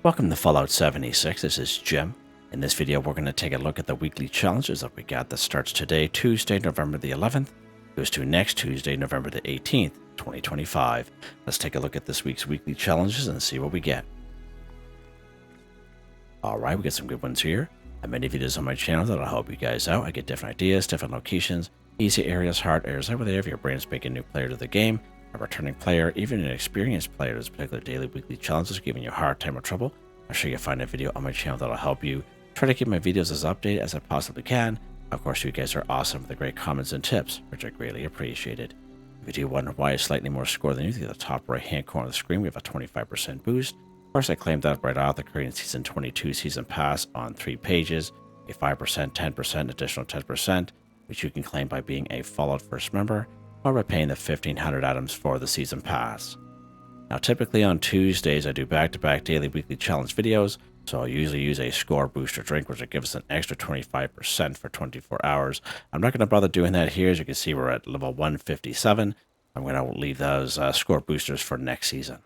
Welcome to Fallout 76. This is Jim. In this video, we're going to take a look at the weekly challenges that we got that starts today, Tuesday, November the 11th, goes to next Tuesday, November the 18th, 2025. Let's take a look at this week's weekly challenges and see what we get. Alright, we got some good ones here. I have many videos on my channel that'll help you guys out. I get different ideas, different locations, easy areas, hard areas, over there if your brain's making a new player to the game, a returning player, even an experienced player. There's particular daily, weekly challenges giving you a hard time or trouble. I'm sure you'll find a video on my channel that'll help you. Try to keep my videos as updated as I possibly can. Of course, you guys are awesome with the great comments and tips, which are greatly appreciated. If you do wonder why it's slightly more score than usually, at the top right hand corner of the screen, we have a 25% boost. Of course, I claimed that right out the Korean Season 22 Season Pass on 3 pages, a 5%, 10%, additional 10%, which you can claim by being a Fallout First member, or by paying the 1,500 items for the Season Pass. Now, typically on Tuesdays, I do back-to-back daily, weekly challenge videos, so I'll usually use a score booster drink, which will give us an extra 25% for 24 hours. I'm not going to bother doing that here. As you can see, we're at level 157. I'm going to leave those score boosters for next season.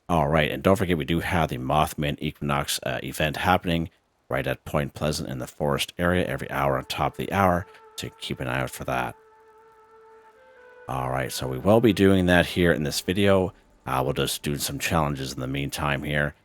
All right, and don't forget, we do have the Mothman Equinox event happening right at Point Pleasant in the forest area every hour on top of the hour, so keep an eye out for that. All right, so we will be doing that here in this video. We'll just do some challenges in the meantime here.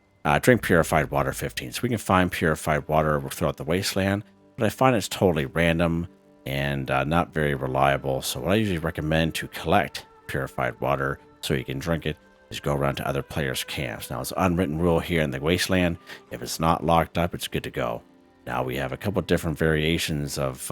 Drink purified water 15. So we can find purified water throughout the wasteland, but I find it's totally random and not very reliable. So what I usually recommend to collect purified water so you can drink it is go around to other players' camps. Now, it's an unwritten rule here in the wasteland. If it's not locked up, it's good to go. Now, we have a couple different variations of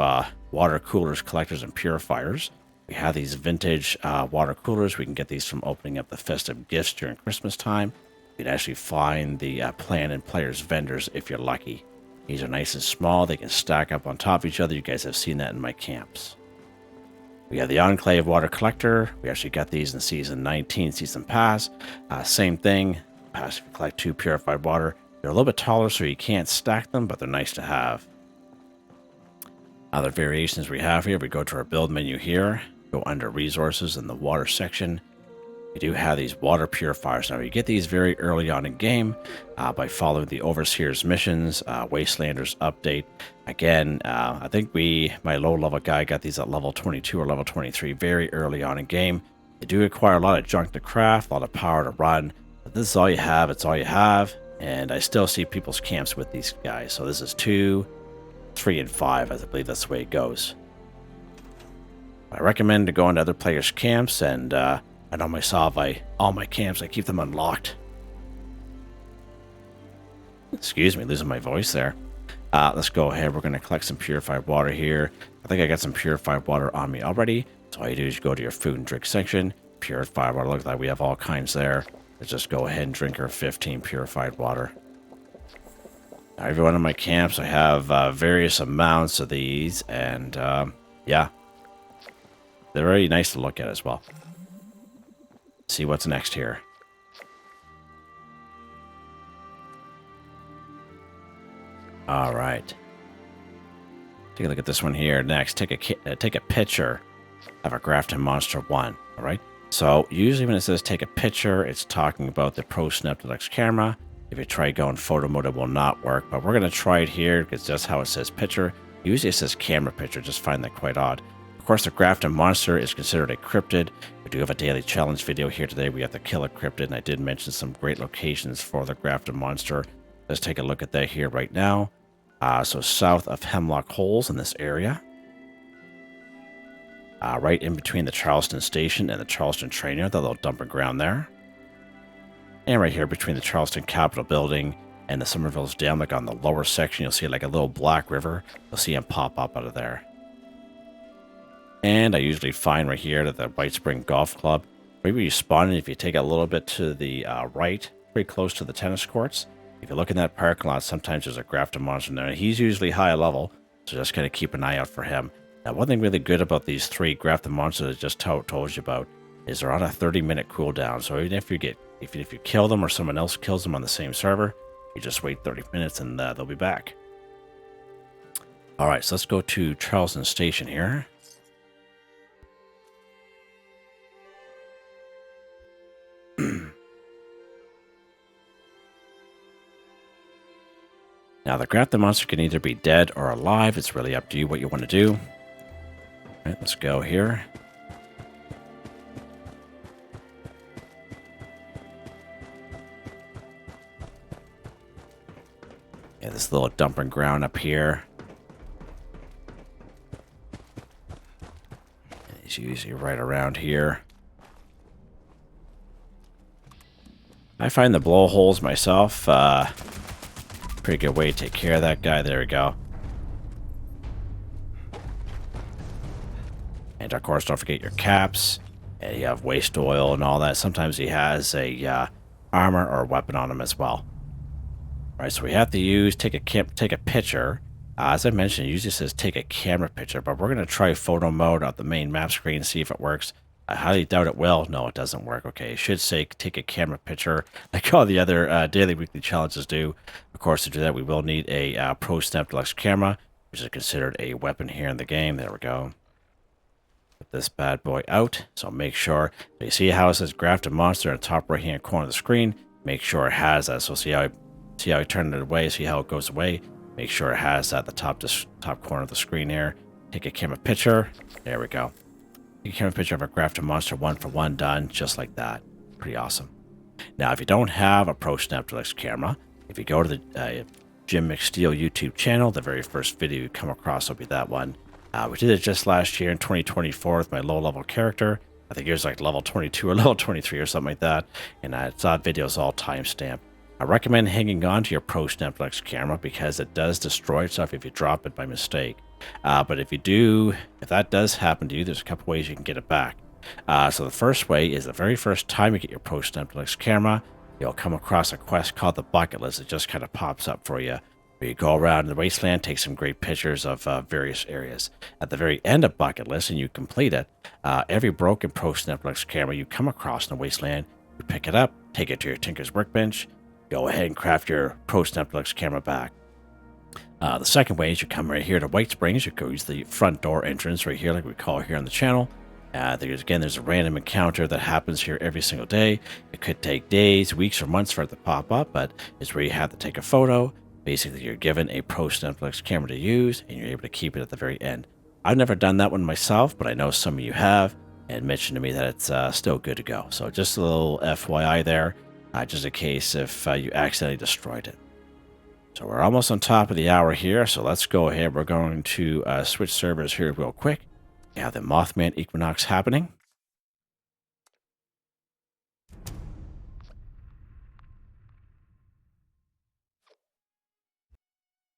water coolers, collectors, and purifiers. We have these vintage water coolers. We can get these from opening up the festive gifts during Christmas time. You can actually find the plan and players vendors if you're lucky. These are nice and small. They can stack up on top of each other. You guys have seen that in my camps. We have the Enclave water collector. We actually got these in Season 19 Season Pass. Same thing. Pass if you collect 2 purified water. They're a little bit taller, so you can't stack them, but they're nice to have. Other variations we have here, we go to our build menu here. Go under resources in the water section. We do have these water purifiers. Now, you get these very early on in game by following the Overseer's missions, Wastelanders update. Again, I think my low-level guy got these at level 22 or level 23 very early on in game. They do require a lot of junk to craft, a lot of power to run. But this is all you have. It's all you have. And I still see people's camps with these guys. So this is 2, 3, and 5. I believe that's the way it goes. I recommend to go into other players' camps, and I know myself, all my camps, I keep them unlocked. Excuse me, losing my voice there. Let's go ahead. We're going to collect some purified water here. I think I got some purified water on me already. So all you do is go to your food and drink section. Purified water, look like we have all kinds there. Let's just go ahead and drink our 15 purified water. Now, every one of my camps, I have various amounts of these, and yeah. They're very nice to look at as well. See what's next here. All right. Take a look at this one here next. Take a picture of a Grafton Monster 1. All right. So usually when it says take a picture, it's talking about the Pro Snapdeluxe camera. If you try going photo mode, it will not work. But we're going to try it here because that's how it says picture. Usually it says camera picture. Just find that quite odd. Of course, the Grafton Monster is considered a cryptid. We do have a daily challenge video here today. We have to kill a cryptid, and I did mention some great locations for the Grafton Monster. Let's take a look at that here right now. So south of Hemlock Holes in this area. Right in between the Charleston Station and the Charleston Train Yard, that little dumping ground there. And right here between the Charleston Capitol Building and the Somerville's Dam, like on the lower section, you'll see like a little black river. You'll see him pop up out of there. And I usually find right here at the White Spring Golf Club. Maybe you spawn in if you take a little bit to the right, pretty close to the tennis courts. If you look in that parking lot, sometimes there's a Grafton Monster in there. He's usually high level, so just kind of keep an eye out for him. Now, one thing really good about these 3 Grafton Monsters I just told you about is they're on a 30-minute cooldown. So even if you kill them or someone else kills them on the same server, you just wait 30 minutes and they'll be back. All right, so let's go to Charleston Station here. Now, the Grafton monster can either be dead or alive. It's really up to you what you want to do. All right, let's go here. Yeah, this little dumping ground up here. It's usually right around here. I find the blowholes myself pretty good way to take care of that guy. There we go. And of course, don't forget your caps. And you have waste oil and all that. Sometimes he has a armor or a weapon on him as well. All right, so we have to use take a picture. As I mentioned, it usually says take a camera picture, but we're going to try photo mode on the main map screen, see if it works. I highly doubt it will. No, it doesn't work. Okay, it should say take a camera picture, like all the other daily, weekly challenges do. Of course, to do that, we will need a Pro Snap Deluxe camera, which is considered a weapon here in the game. There we go. Put this bad boy out. So make sure, so you see how it says Grafton Monster in the top right-hand corner of the screen. Make sure it has that. So see how I turn it away, see how it goes away. Make sure it has that at the top corner of the screen here. Take a camera picture. There we go. Take a camera picture of a Grafton Monster, 1-for-1 done, just like that. Pretty awesome. Now, if you don't have a Pro Snap Deluxe camera, if you go to the Jim McSteel YouTube channel, the very first video you come across will be that one. We did it just last year in 2024 with my low-level character. I think it was like level 22 or level 23 or something like that. And that video is all timestamped. I recommend hanging on to your Pro Snap Deluxe camera because it does destroy itself if you drop it by mistake. But if that does happen to you, there's a couple ways you can get it back. So the first way is the very first time you get your Pro Snap Deluxe camera, you'll come across a quest called the Bucket List. It just kind of pops up for you. You go around the wasteland, take some great pictures of various areas. At the very end of Bucket List, and you complete it, every broken Pro Snap Deluxe camera you come across in the wasteland, you pick it up, take it to your Tinker's Workbench, go ahead and craft your Pro Snap Deluxe camera back. The second way is you come right here to White Springs. You go use the front door entrance right here, like we call here on the channel. There's a random encounter that happens here every single day. It could take days, weeks, or months for it to pop up, but it's where you have to take a photo. Basically, you're given a Pro Snap Deluxe camera to use, and you're able to keep it at the very end. I've never done that one myself, but I know some of you have, and mentioned to me that it's still good to go. So just a little FYI there, just in case if you accidentally destroyed it. So we're almost on top of the hour here, so let's go ahead. We're going to switch servers here real quick. We have the Mothman Equinox happening.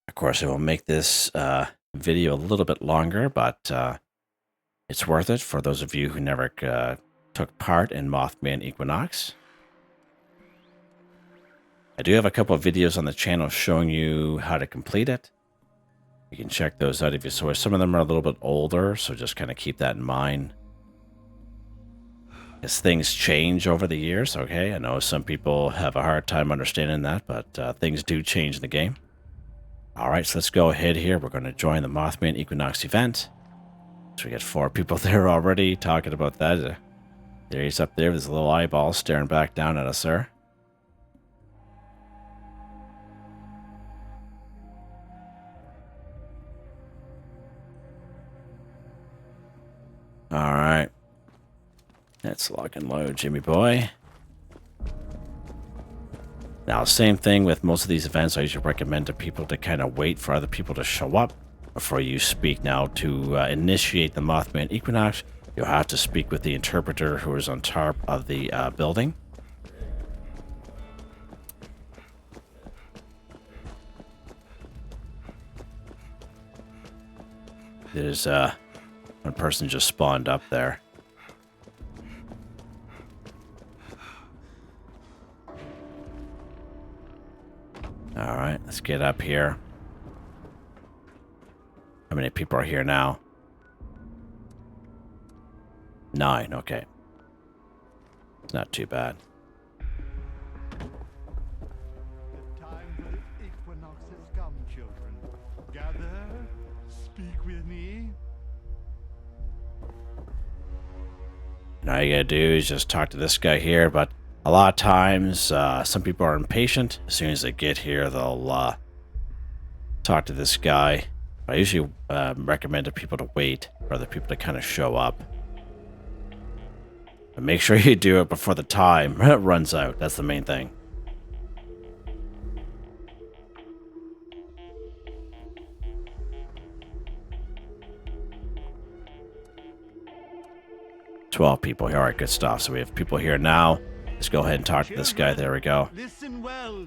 Of course, it will make this video a little bit longer, but it's worth it for those of you who never took part in Mothman Equinox. I do have a couple of videos on the channel showing you how to complete it. You can check those out if you so. Some of them are a little bit older, so just kind of keep that in mind. As things change over the years, okay? I know some people have a hard time understanding that, but things do change in the game. All right, so let's go ahead here. We're going to join the Mothman Equinox event. So we got 4 people there already talking about that. There he's up there with his little eyeball staring back down at us, sir. All right. Let's lock and load, Jimmy boy. Now, same thing with most of these events. I usually recommend to people to kind of wait for other people to show up before you speak. Now, to initiate the Mothman Equinox, you'll have to speak with the interpreter who is on top of the building. There's one person just spawned up there. All right, let's get up here. How many people are here now? 9, okay. It's not too bad. The time for the equinox has come, children. Gather, speak with me. And all you gotta do is just talk to this guy here, but a lot of times, some people are impatient. As soon as they get here, they'll talk to this guy. I usually recommend to people to wait for other people to kind of show up. But make sure you do it before the time runs out. That's the main thing. $12 people here. All right, good stuff. So we have people here now. Let's go ahead and talk to this guy. There we go. Listen well.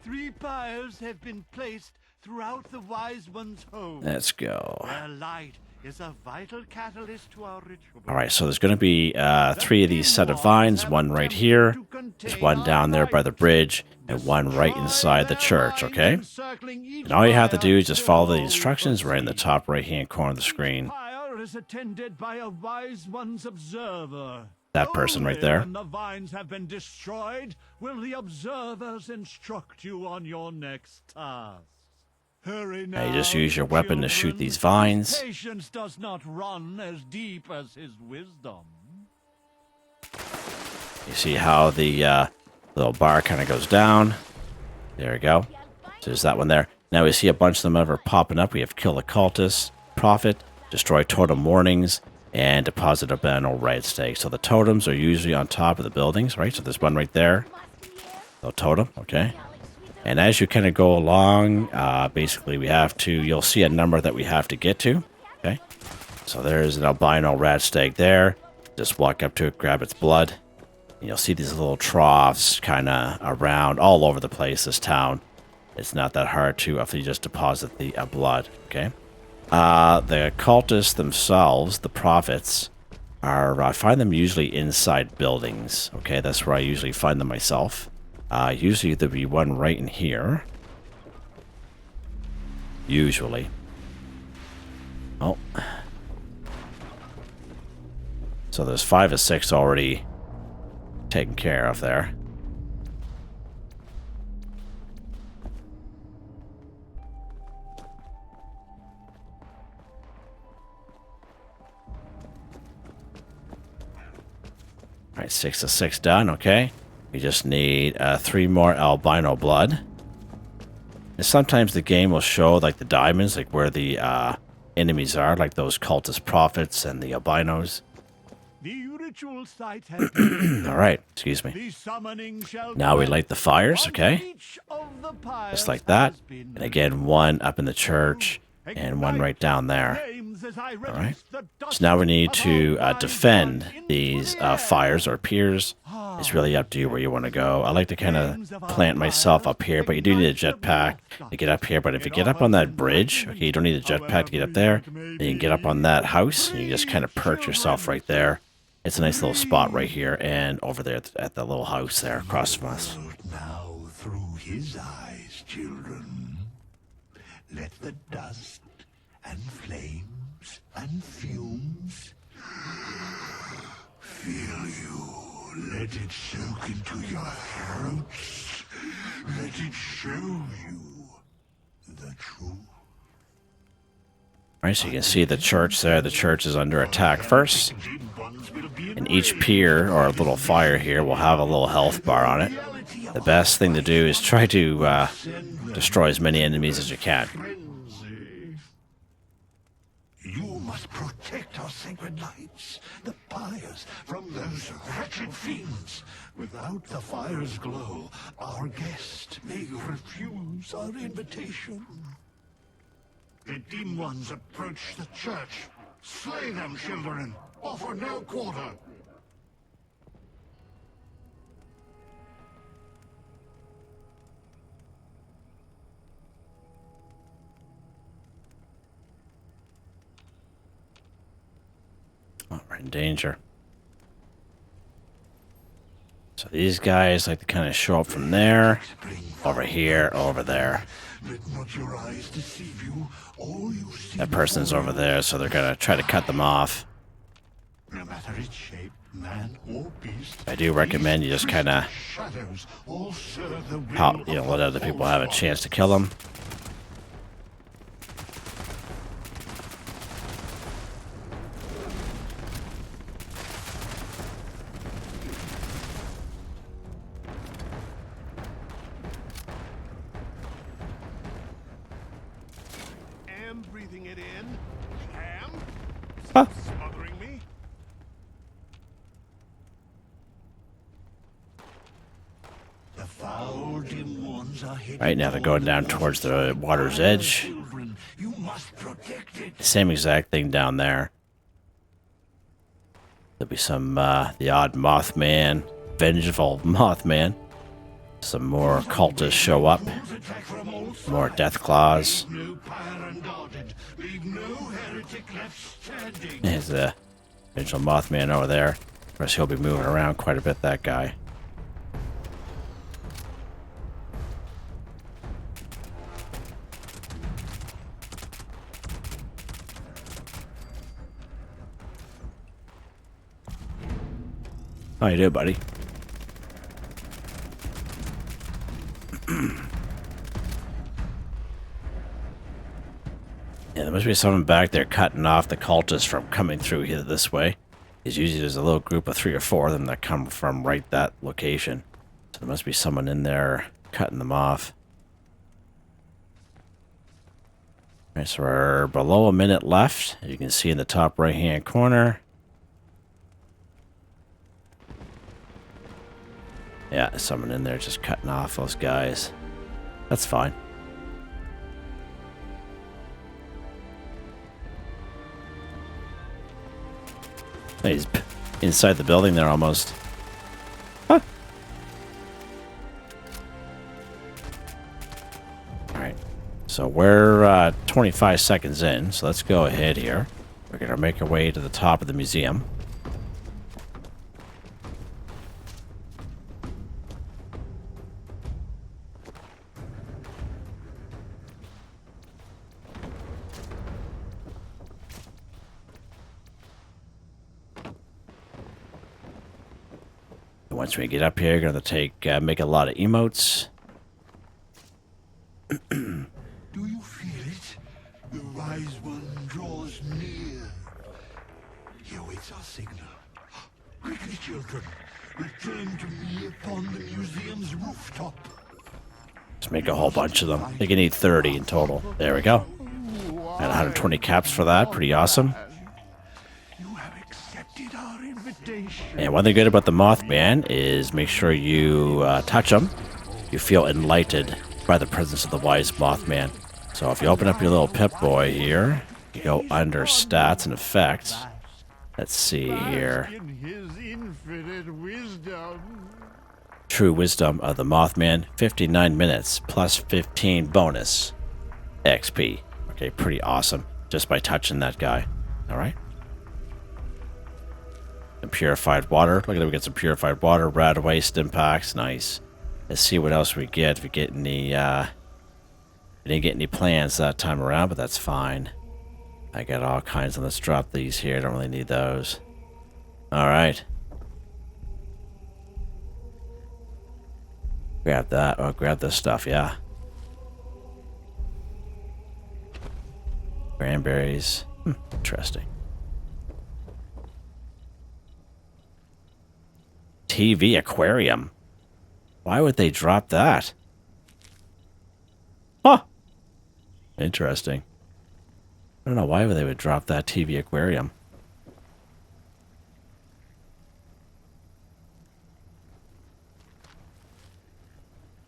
3 pyres have been placed throughout the Wise One's home. Let's go. Their light is a vital catalyst to our ritual. All right, so there's going to be 3 of these set of vines. One right here. There's one down there by the bridge. And one right inside the church, okay? And all you have to do is just follow the instructions right in the top right-hand corner of the screen. Is attended by a Wise One's observer. That person right there. When the vines have been destroyed, will the observers instruct you on your next task. Hurry now. Now you just use your weapon to shoot these vines. His patience does not run as deep as his wisdom. You see how the little bar kind of goes down. There we go. So there's that one there. Now we see a bunch of them ever popping up. We have Kill the Cultist, Prophet, Destroy Totem Warnings, and Deposit a Banner Red Stake. So the totems are usually on top of the buildings, right? So there's one right there. The totem, okay. And as you kind of go along, basically we have to, you'll see a number that we have to get to, okay. So there's an albino rat stake there. Just walk up to it, grab its blood. And you'll see these little troughs kind of around all over the place, this town. It's not that hard to, if you just deposit the blood, okay. The cultists themselves, the prophets, are, I find them usually inside buildings. Okay, that's where I usually find them myself. Usually there'll be one right in here. Usually. Oh. So there's 5 or 6 already taken care of there. All right, 6 of 6 done, okay. We just need 3 more albino blood. And sometimes the game will show like the diamonds, like where the enemies are, like those cultist prophets and the albinos. The ritual site has been All right, excuse me. The summoning shall Now we light the fires, okay. each of the pyres Just like that. has been And again, one up in the church and one right down there. All right. So now we need to defend these fires or piers. It's really up to you where you want to go. I like to kind of plant myself up here, but you do need a jetpack to get up here. But if you get up on that bridge, okay, you don't need a jetpack to get up there. Then you can get up on that house, and you just kind of perch yourself right there. It's a nice little spot right here and over there at the little house there across from us. Now through his eyes, children, let the dust and flames and fumes fill you. Let it soak into your throats. Let it show you the truth. All right, so you can see the church there. The church is under attack first. And each pier or little fire here will have a little health bar on it. The best thing to do is try to destroy as many enemies as you can. You must protect our sacred lights, the pyres, from those wretched fiends. Without the fire's glow, our guest may refuse our invitation. The dim ones approach the church. Slay them, children. Offer no quarter. Oh, we're in danger. So these guys like to kind of show up from there, over here, over there. Let not your eyes deceive you. All you see That person's over there, so they're gonna try to cut them off. no matter its shape, man or beast. I do recommend you just kind of Shadows all serve the will let other people have a chance to kill them. breathing it in. Ham? Huh. Smothering me? The foul dim ones are hidden. Right now they're going down towards the water's edge. Children, you must protect it. Same exact thing down there. There'll be some, the odd Mothman, vengeful Mothman. Some more cultists show up. More death claws. There's the vengeful Mothman over there. Of course, he'll be moving around quite a bit, that guy. How you doing, buddy? Yeah, there must be someone back there cutting off the cultists from coming through here this way. Because usually there's a little group of 3 or 4 of them that come from right that location. So there must be someone in there cutting them off. Alright, so we're below a minute left. As you can see in the top right-hand corner. Yeah, there's someone in there just cutting off those guys. That's fine. He's inside the building there almost. Huh. Alright. So we're 25 seconds in, so let's go ahead here. We're going to make our way to the top of the museum. Once we get up here, we're going to make a lot of emotes. Do you feel it? The wise one draws near. He awaits our signal. Quickly, children, return to me upon the museum's rooftop. Let's make a whole bunch of them. I think you need 30 in total. There we go. Got 120 caps for that. Pretty awesome. You have accepted our invitation. And one thing good about the Mothman is make sure you touch him. You feel enlightened by the presence of the wise Mothman. So if you open up your little Pip-Boy here, you go under stats and effects. Let's see here. In his infinite wisdom. True wisdom of the Mothman, 59 minutes plus 15 bonus XP. Okay, pretty awesome. Just by touching that guy. Alright. And purified water. Look at it, we get some purified water, rad waste impacts. Nice. Let's see what else we get. If we get any, we didn't get any plans that time around, but that's fine. I got all kinds of, let's drop these here. Don't really need those. Alright. Grab that. Oh, grab this stuff, yeah. Cranberries. Interesting. TV aquarium. Why would they drop that? Huh. Interesting. I don't know why they would drop that TV aquarium.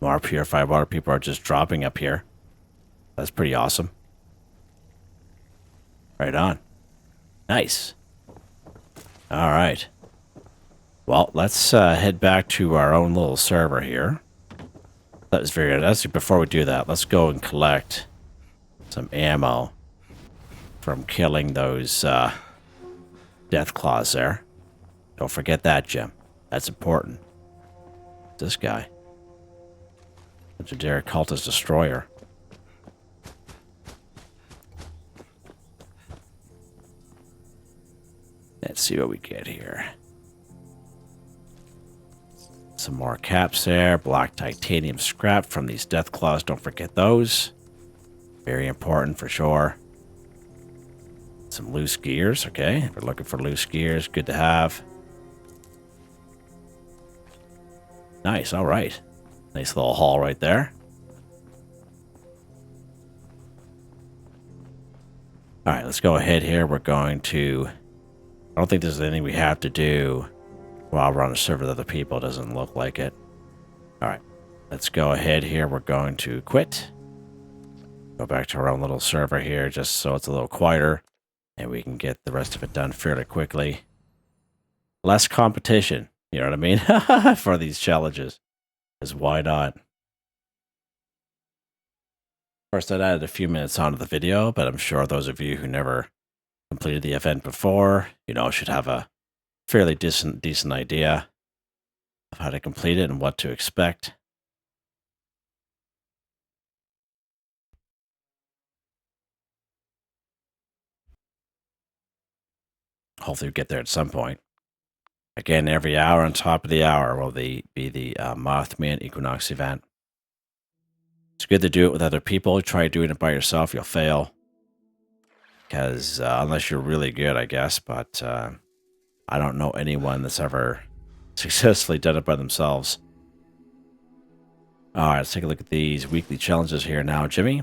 More purified water people are just dropping up here. That's pretty awesome. Right on. Nice. All right. Well, let's head back to our own little server here. That was very good. Actually, before we do that, let's go and collect some ammo from killing those death claws there. Don't forget that, Jim. That's important. This guy. Legendary Cultist Destroyer. Let's see what we get here. Some more caps there. Black titanium scrap from these death claws. Don't forget those. Very important for sure. Some loose gears. Okay, if we're looking for loose gears, good to have. Nice, all right. Nice little haul right there. All right, let's go ahead here. We're going to... I don't think there's anything we have to do while we're on a server with other people. It doesn't look like it. All right, let's go ahead here. We're going to quit. Go back to our own little server here just so it's a little quieter. And we can get the rest of it done fairly quickly. Less competition, you know what I mean? For these challenges. Because why not? Of course, that added a few minutes onto the video, but I'm sure those of you who never completed the event before, you know, should have a fairly decent idea of how to complete it and what to expect. Hopefully we get there at some point. Again, every hour on top of the hour will be the Mothman Equinox event. It's good to do it with other people. Try doing it by yourself, you'll fail. Because unless you're really good, I guess. But I don't know anyone that's ever successfully done it by themselves. All right, let's take a look at these weekly challenges here now, Jimmy.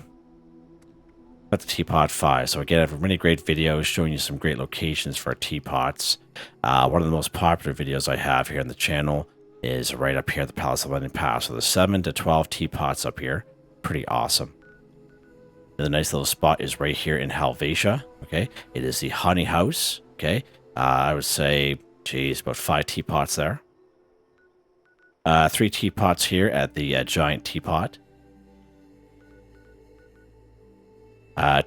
Got the Teapot 5. So again, I have many great videos showing you some great locations for teapots. One of the most popular videos I have here on the channel is right up here at the Palace of Lightning Pass. So there's 7 to 12 teapots up here. Pretty awesome. The nice little spot is right here in Helvetia. Okay, it is the Honey House. Okay, I would say, geez, about 5 teapots there. 3 teapots here at the Giant Teapot.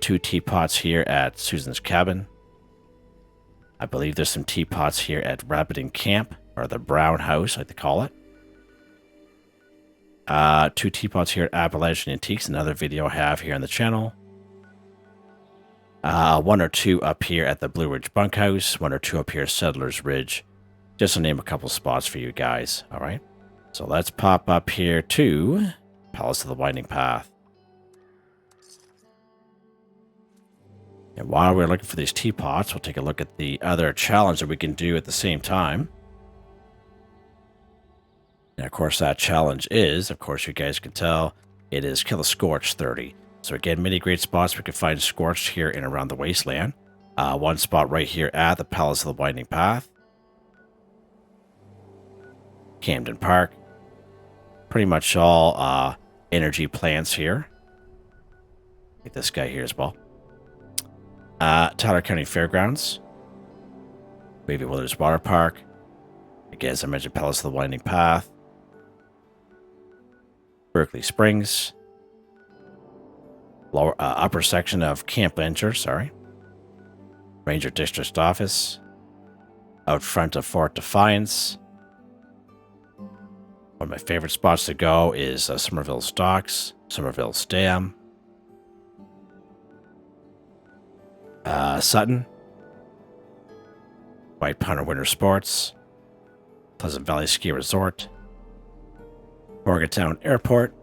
2 teapots here at Susan's Cabin. I believe there's some teapots here at Rabbiting Camp, or the Brown House, like they call it. 2 teapots here at Appalachian Antiques, another video I have here on the channel. 1 or 2 up here at the Blue Ridge Bunkhouse. 1 or 2 up here at Settlers Ridge. Just to name a couple spots for you guys, alright? So let's pop up here to Palace of the Winding Path. And while we're looking for these teapots, we'll take a look at the other challenge that we can do at the same time. And of course, that challenge is, of course, you guys can tell, it is Kill a Scorched 30. So again, many great spots we can find Scorched here and around the wasteland. One spot right here at the Palace of the Winding Path. Camden Park. Pretty much all energy plants here. Get this guy here as well. Tyler County Fairgrounds. Wavy Wilderness Water Park. Again, as I mentioned, Palace of the Winding Path. Berkeley Springs. Lower, upper section of Camp Ranger, Ranger District Office. Out front of Fort Defiance. One of my favorite spots to go is Somerville's Docks, Somerville's Dam. Sutton. White Punter Winter Sports. Pleasant Valley Ski Resort. Morgantown Airport.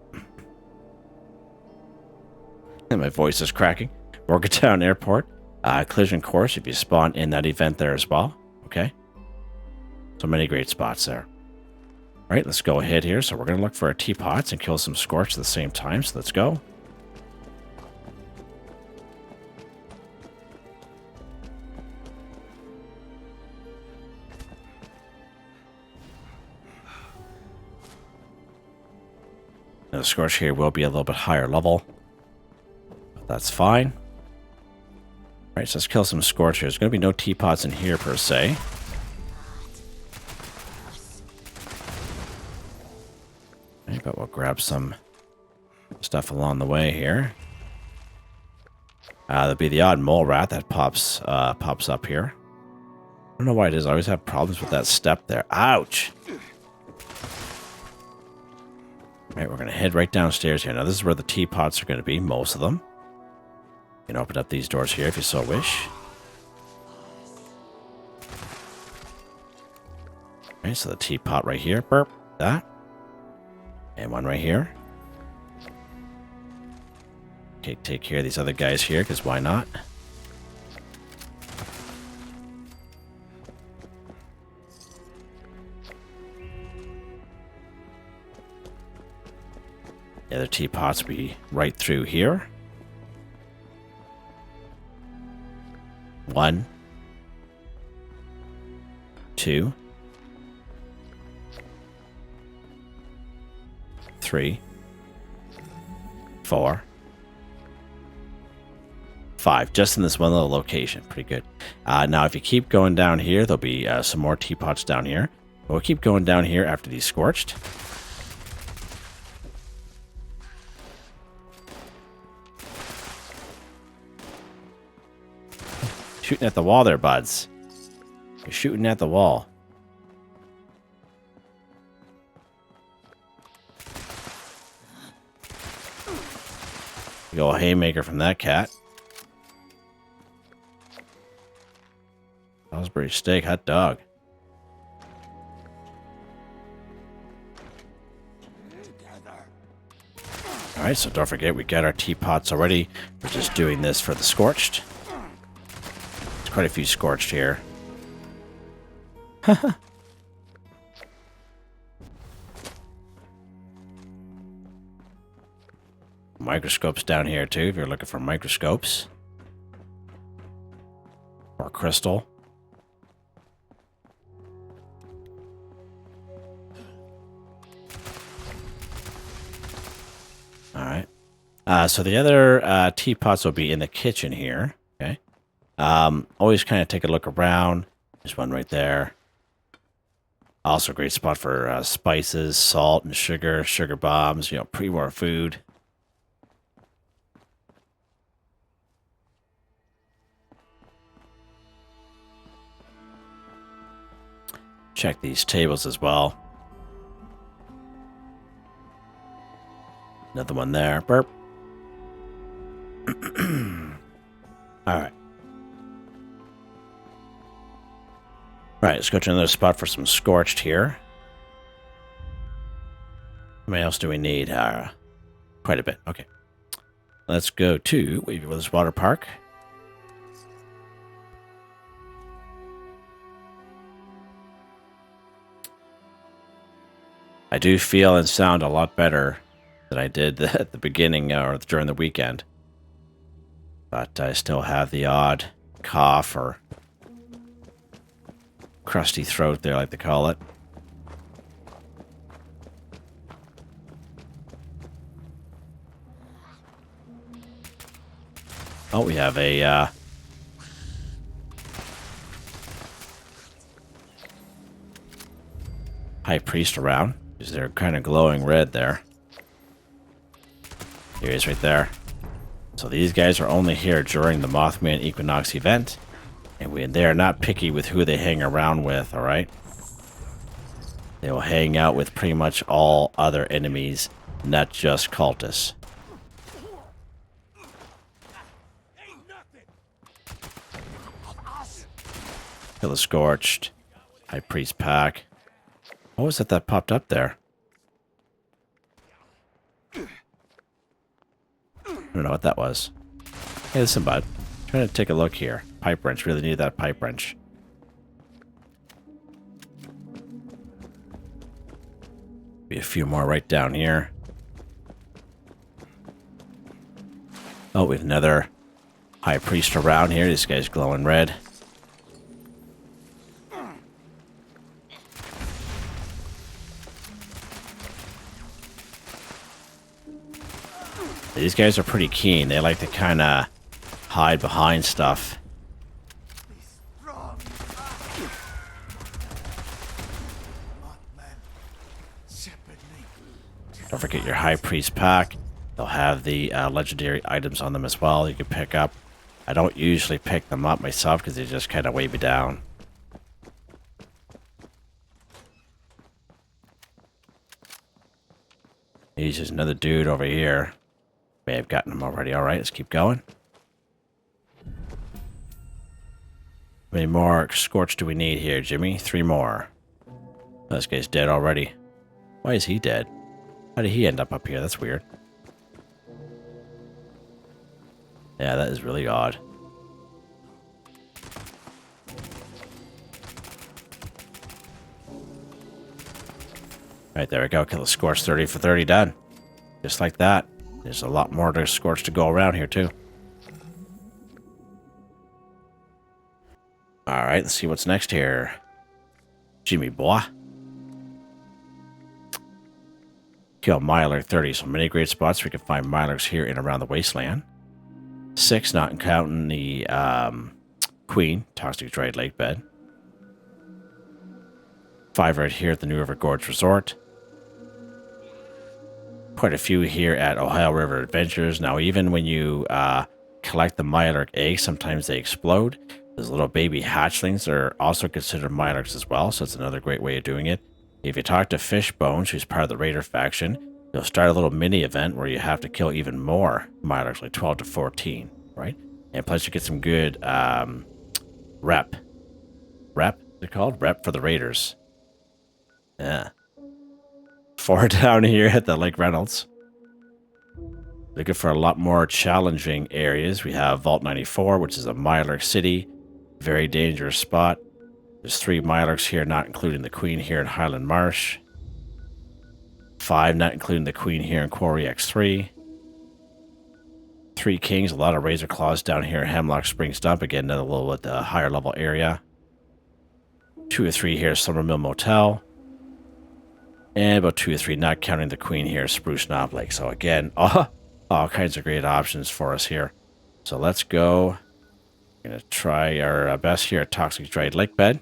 And my voice is cracking. Morgantown Airport. Collision Course if you spawn in that event there as well. Okay. So many great spots there. All right, let's go ahead here. So we're going to look for our teapots and kill some Scorched at the same time. So let's go. Now, the Scorched here will be a little bit higher level. But that's fine. All right, so let's kill some Scorched here. There's going to be no teapots in here per se. Okay, but we'll grab some stuff along the way here. There'll be the odd mole rat that pops up here. I don't know why it is. I always have problems with that step there. Ouch! All right, we're going to head right downstairs here. Now, this is where the teapots are going to be, most of them. You can open up these doors here if you so wish. Okay, so the teapot right here. Burp. That. And one right here. Okay, take care of these other guys here, because why not? The other teapots will be right through here. 1, 2, 3, 4, 5. Just in this one little location. Pretty good. Now, if you keep going down here, there'll be some more teapots down here. We'll keep going down here after these scorched. Shooting at the wall there, buds. You're shooting at the wall. Big old haymaker from that cat. Salisbury steak, hot dog. Alright, so don't forget we got our teapots already. We're just doing this for the scorched. There's quite a few scorched here. Microscopes down here too, if you're looking for microscopes. Or crystal. Alright. So the other teapots will be in the kitchen here. Okay. Always kind of take a look around. There's one right there. Also a great spot for spices, salt, and sugar. Sugar bombs, you know, pre-war food. Check these tables as well. Another one there. Burp. Alright. Alright, let's go to another spot for some scorched here. How many else do we need? Quite a bit. Okay. Let's go to Wavy Willis Water Park. I do feel and sound a lot better than I did at the beginning or during the weekend. But I still have the odd cough or crusty throat, they like to call it. Oh, we have a high priest around. Because they're kind of glowing red there. Here he is right there. So these guys are only here during the Mothman Equinox event. And they are not picky with who they hang around with, alright? They will hang out with pretty much all other enemies, not just cultists. Kill the Scorched. High Priest Pack. What was it that popped up there? I don't know what that was. Hey, listen, bud. I'm trying to take a look here. Pipe wrench. Really need that pipe wrench. Be a few more right down here. Oh, we have another high priest around here. This guy's glowing red. These guys are pretty keen. They like to kind of hide behind stuff. Don't forget your High Priest pack. They'll have the legendary items on them as well you can pick up. I don't usually pick them up myself because they just kind of weigh me down. He's just another dude over here. May have gotten him already. Alright, let's keep going. How many more Scorched do we need here, Jimmy? 3 more. Oh, this guy's dead already. Why is he dead? How did he end up here? That's weird. Yeah, that is really odd. Alright, there we go. Kill the Scorched 30 for 30. Done. Just like that. There's a lot more to Scorched to go around here, too. Alright, let's see what's next here. Jimmy boy. Kill Mirelurk 30. So many great spots we can find Mirelurks here and around the wasteland. 6, not counting the Queen, Toxic Dried Lake Bed. 5 right here at the New River Gorge Resort. Quite a few here at Ohio River Adventures. Now, even when you collect the Mirelurk eggs, sometimes they explode. Those little baby hatchlings are also considered Mirelurks as well, so it's another great way of doing it. If you talk to Fishbones, who's part of the Raider faction, you'll start a little mini event where you have to kill even more Mirelurks, like 12 to 14, right? And plus you get some good rep, they're called? Rep for the Raiders. Yeah. 4 down here at the Lake Reynolds. Looking for a lot more challenging areas. We have Vault 94, which is a Mirelurk city. Very dangerous spot. There's 3 Mirelurks here, not including the Queen here in Highland Marsh. 5, not including the Queen here in Quarry X3. 3 Kings, a lot of Razor Claws down here in Hemlock Springs Dump. Again, another little bit higher level area. 2 or 3 here, Summermill Motel. And about 2 or 3, not counting the Queen here, Spruce Knob Lake. So again, all kinds of great options for us here. So let's go. We're going to try our best here at Toxic Dried Lake Bed.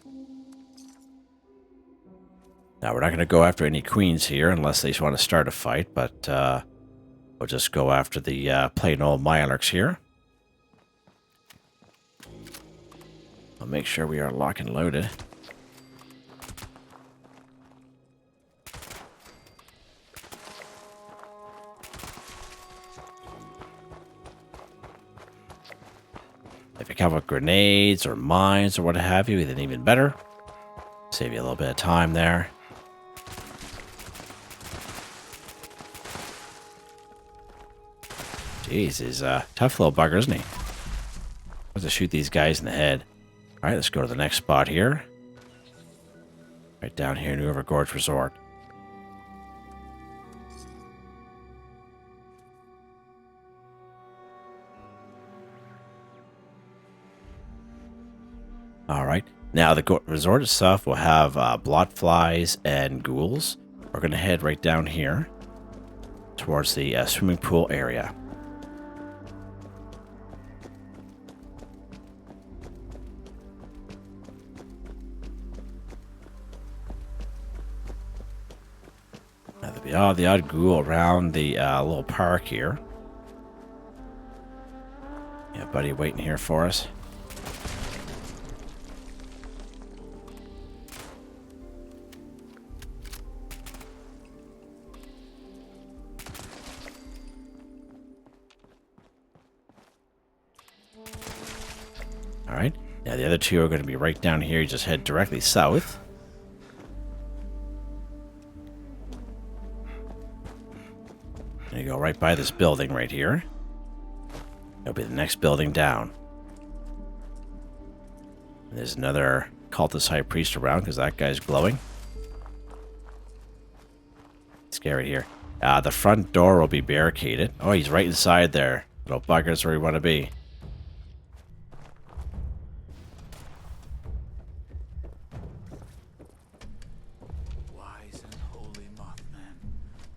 Now, we're not going to go after any Queens here unless they just want to start a fight, but we'll just go after the plain old Mirelurks here. I'll make sure we are locked and loaded. If you come with grenades or mines or what have you, then even better. Save you a little bit of time there. Jeez, he's a tough little bugger, isn't he? I'll have to shoot these guys in the head. Alright, let's go to the next spot here. Right down here, New River Gorge Resort. Alright, now the resort itself will have blotflies and ghouls. We're going to head right down here towards the swimming pool area. Now there'll be the odd ghoul around the little park here. Yeah, buddy waiting here for us. Alright, now the other 2 are going to be right down here. You just head directly south. And you go right by this building right here. It'll be the next building down. And there's another cultist high priest around because that guy's glowing. Scary here. The front door will be barricaded. Oh, he's right inside there. Little buggers where we want to be.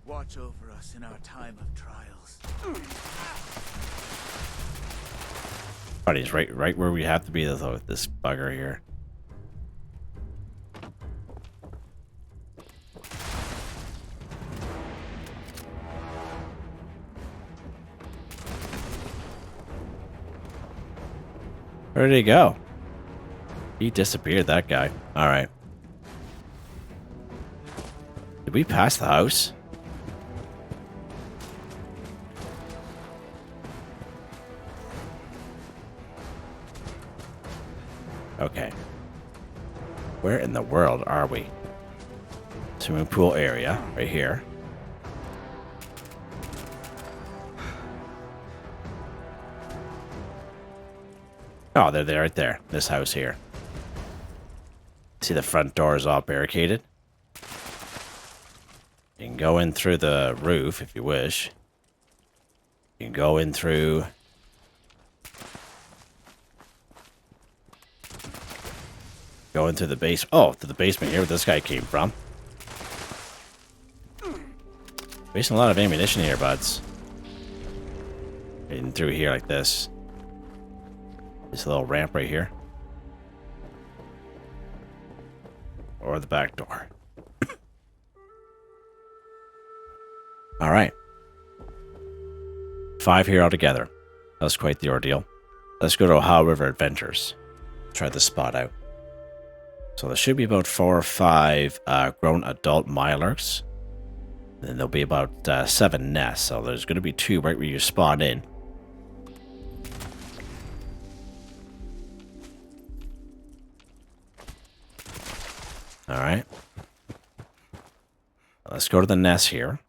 Watch over us in our time of trials. Buddy's right where we have to be with this bugger here. Where did he go? He disappeared, that guy. Alright. Did we pass the house? Okay. Where in the world are we? Swimming pool area, right here. Oh, they're right there. This house here. See the front door is all barricaded? You can go in through the roof if you wish. You can go in through... go into the base. Oh, to the basement here where this guy came from. Wasting a lot of ammunition here, buds. Getting through here like this. This little ramp right here. Or the back door. Alright. 5 here altogether. That's quite the ordeal. Let's go to Ohio River Adventures. Try this spot out. So there should be about 4 or 5 grown adult Mirelurks. And then there'll be about 7 nests. So there's going to be 2 right where you spawn in. Alright. Let's go to the nest here.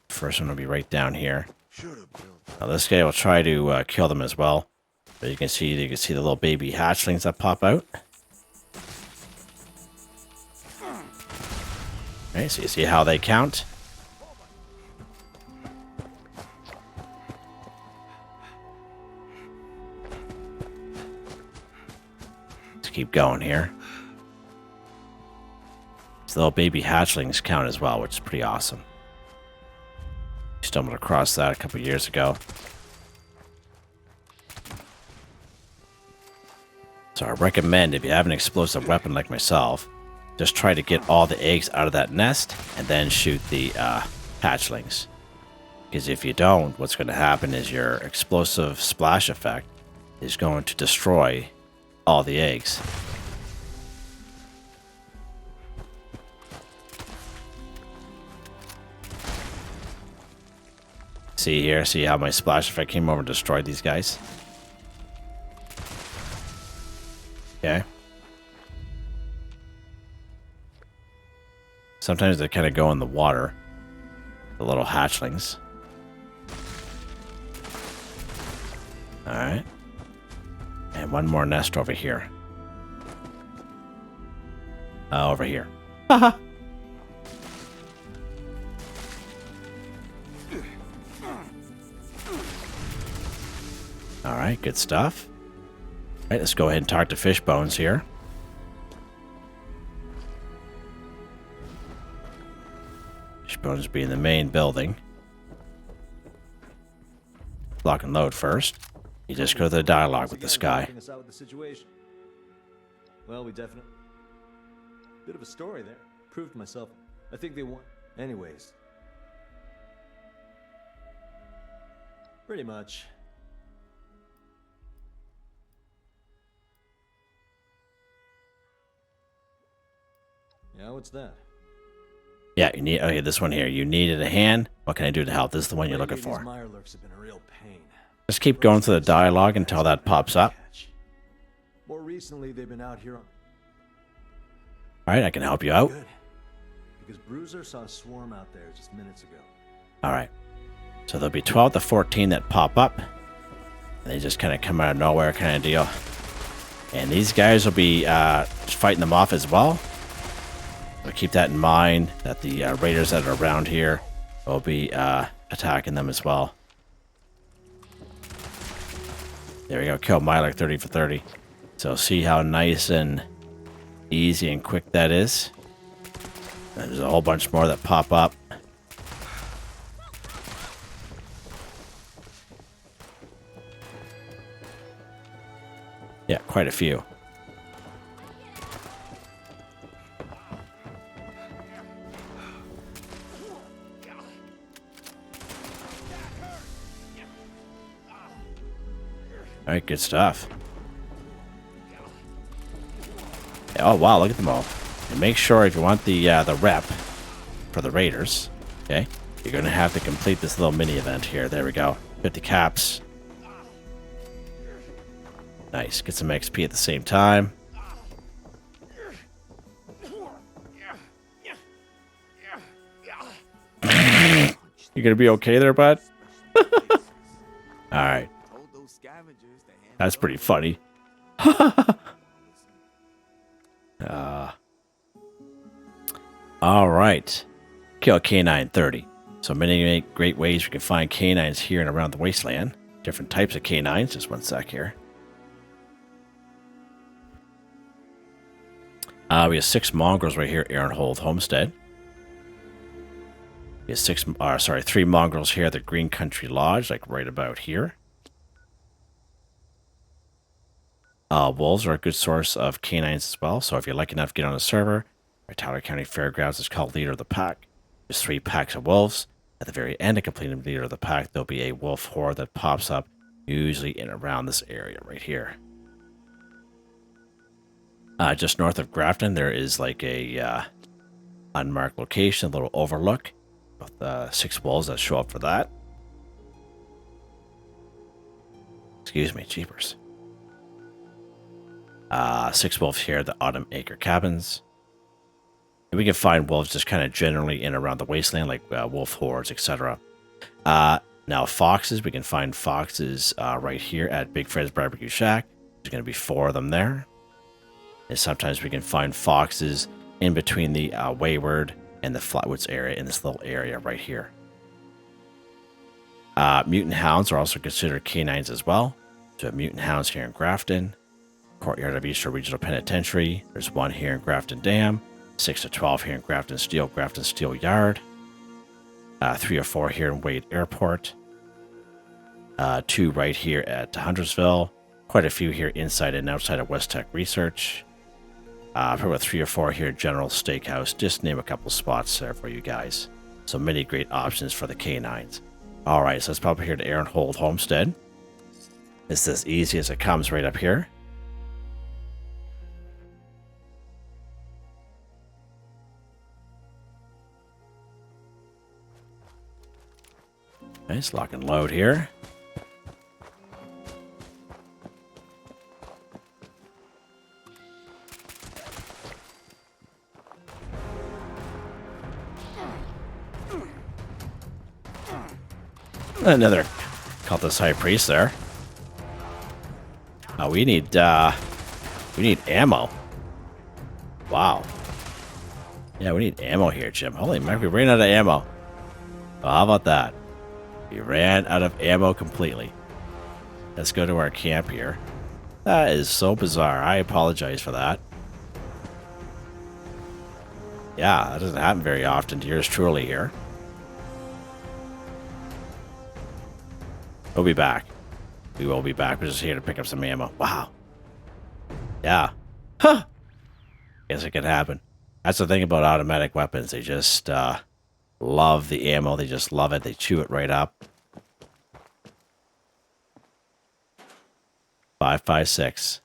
First one will be right down here. Now this guy will try to kill them as well. But you can see the little baby hatchlings that pop out. Okay, so you see how they count. Let's keep going here. These little baby hatchlings count as well, which is pretty awesome. Stumbled across that a couple years ago. So I recommend, if you have an explosive weapon like myself, just try to get all the eggs out of that nest and then shoot the hatchlings. Because if you don't, what's going to happen is your explosive splash effect is going to destroy all the eggs. See here, see how my splash effect came over and destroyed these guys? Okay. Sometimes they kind of go in the water. The little hatchlings. Alright. And one more nest over here. Over here. Haha. Alright, good stuff. Alright, let's go ahead and talk to Fishbones here. Fishbones be in the main building. Lock and load first. You just go to the dialogue with this guy. Well, we definitely... Bit of a story there. Proved myself. I think they won. Anyways. Pretty much. Yeah, what's that? Yeah, you need... Okay, this one here. You needed a hand. What can I do to help? This is the one you're looking for. Mirelurks have been a real pain. Just keep going through the dialogue until that pops up. More recently, they've been out here on... Alright, I can help you out. Good. Because Bruiser saw a swarm out there just minutes ago. Alright. So there'll be 12 to 14 that pop up. And they just kind of come out of nowhere kind of deal. And these guys will be fighting them off as well. So keep that in mind, that the raiders that are around here will be attacking them as well. There we go, kill Mirelurk 30 for 30. So see how nice and easy and quick that is. And there's a whole bunch more that pop up. Yeah, quite a few. Alright, good stuff. Oh wow, look at them all. And make sure if you want the rep for the raiders, okay, you're gonna have to complete this little mini event here. There we go. 50 caps. Nice. Get some XP at the same time. You gonna be okay there, bud? Alright. That's pretty funny. Alright. Kill a canine 30. So many great ways we can find canines here and around the wasteland. Different types of canines. Just one sec here. We have 6 mongrels right here at Aaronhold Homestead. We have 3 mongrels here at the Green Country Lodge, like right about here. Wolves are a good source of canines as well, so if you're lucky enough to get on a server, our Tyler County Fairgrounds is called Leader of the Pack. There's 3 packs of wolves. At the very end of completing Leader of the Pack, there'll be a wolf horde that pops up, usually in around this area right here. Just north of Grafton, there is like a unmarked location, a little overlook, with 6 wolves that show up for that. Excuse me, jeepers. 6 wolves here at the Autumn Acre Cabins. And we can find wolves just kind of generally in around the wasteland, like wolf hordes, etc. Now foxes, we can find foxes right here at Big Fred's Barbecue Shack. There's going to be 4 of them there. And sometimes we can find foxes in between the Wayward and the Flatwoods area, in this little area right here. Mutant hounds are also considered canines as well. So we have mutant hounds here in Grafton, Courtyard of Eastern Regional Penitentiary. There's 1 here in Grafton Dam, 6 to 12 here in Grafton Steel Yard, 3 or 4 here in Wade Airport, 2 right here at Huntersville, quite a few here inside and outside of West Tech Research, probably 3 or 4 here at General Steakhouse. Just name a couple spots there for you guys. So many great options for the canines. All right, so let's pop up here to Aaronhold Homestead. It's as easy as it comes right up here. Nice, lock and load here. Another cultist high priest there. We need ammo. Wow. Yeah, we need ammo here, Jim. Holy moly, we ran out of ammo. Well, how about that? We ran out of ammo completely. Let's go to our camp here. That is so bizarre. I apologize for that. Yeah, that doesn't happen very often to yours truly here. We'll be back. We will be back. We're just here to pick up some ammo. Wow. Yeah. Huh. Guess it could happen. That's the thing about automatic weapons. They just love the ammo. They just love it. They chew it right up. 5.56.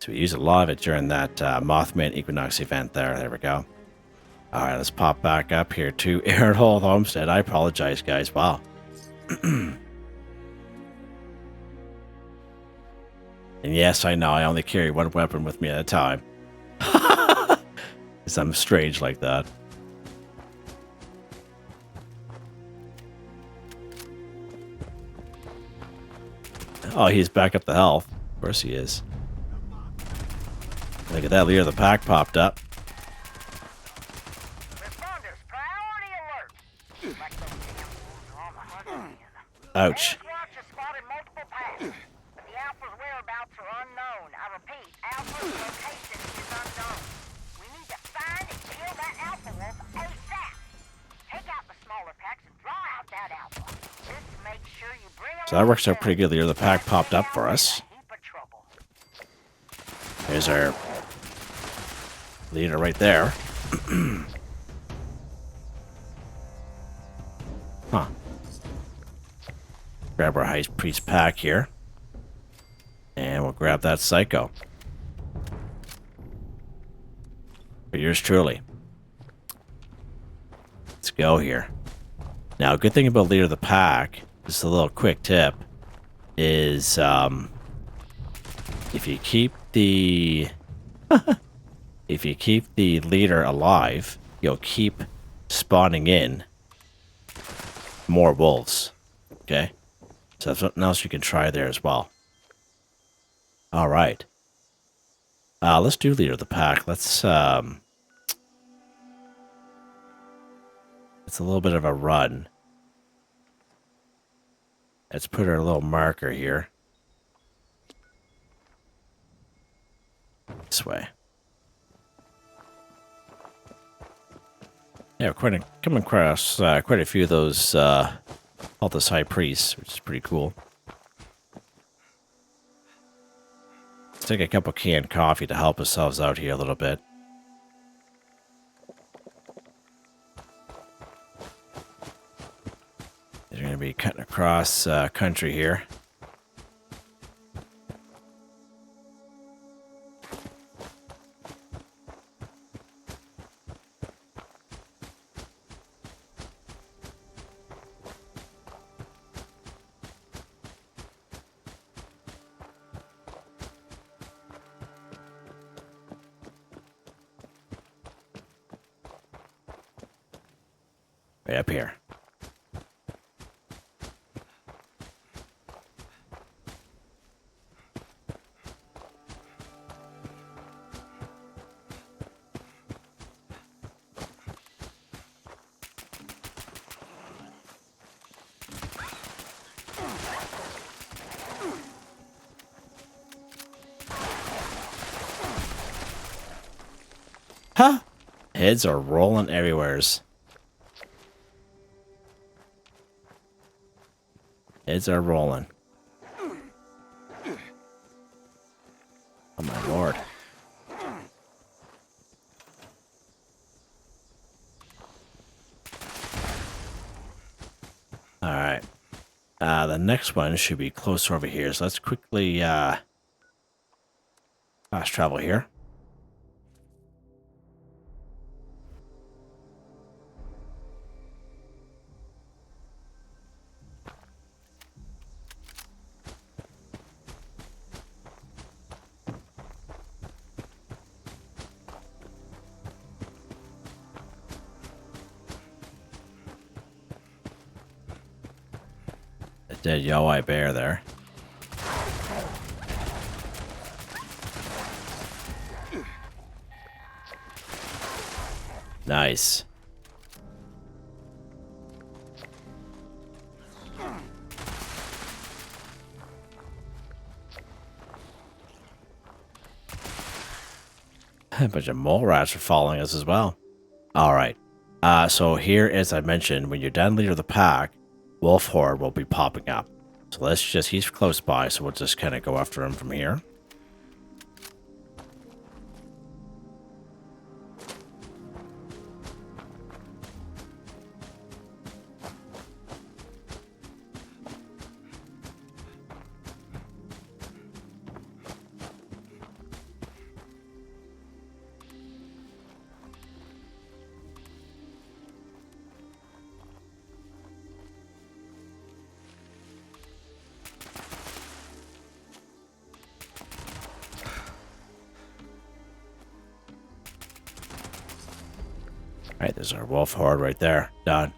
So we used a lot of it during that Mothman Equinox event there. There we go. All right, let's pop back up here to Aaronhold Homestead. I apologize, guys. Wow. And yes, I know. I only carry 1 weapon with me at a time. Because I'm strange like that. Oh, he's back up the health. Of course he is. Look at that. Leader of the pack popped up. Ouch. So that works out pretty good. Leader of the pack popped up for us. There's our leader right there. Huh. Grab our high priest pack here. And we'll grab that psycho. For yours truly. Let's go here. Now, a good thing about leader of the pack, just a little quick tip, is if you keep the if you keep the leader alive, you'll keep spawning in more wolves. Okay? So that's something else you can try there as well. All right. Let's do leader of the pack. It's a little bit of a run. Let's put our little marker here. This way. Yeah, come across quite a few of those Altus High Priests, which is pretty cool. Let's take a cup of canned coffee to help ourselves out here a little bit. They're going to be cutting across country here. Way up here. Huh? Heads are rolling everywheres. Heads are rolling. Oh my lord. Alright. The next one should be closer over here. So let's quickly fast travel here. Dead Yowai bear there. Nice. A bunch of mole rats are following us as well. Alright. So here, as I mentioned, when you're done leader of the pack, Wolf Horde will be popping up. So let's just, he's close by, so we'll just kind of go after him from here. Alright, there's our wolf horde right there. Done.